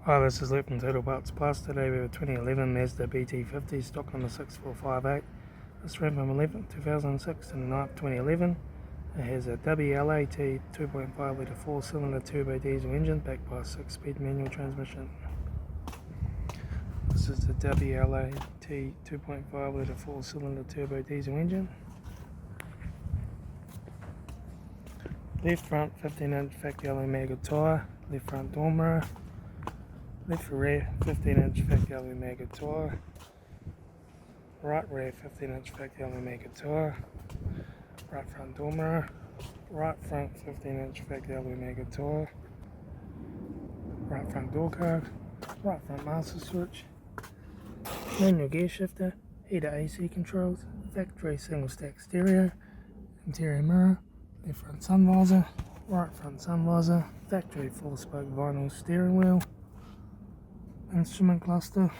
Hi, this is Luke from Total Parts Plus. Today we have a 2011 Mazda BT-50, stock number 6458. This ran from 2006 to the 9th 2011. It has a WLAT 2.5 litre 4-cylinder turbo diesel engine backed by a 6-speed manual transmission. This is the WLAT 2.5 litre 4-cylinder turbo diesel engine. Left front 15-inch factory alloy maggot tyre, left front door mirror. Left rear 15-inch factory alloy maggot tyre, right rear 15-inch factory alloy maggot tyre, right front door mirror, right front 15-inch factory alloy maggot tyre, right front door card, right front master switch, manual gear shifter, heater AC controls, factory single stack stereo, interior mirror, left front sun visor, right front sun visor, factory 4-spoke vinyl steering wheel, instrument cluster,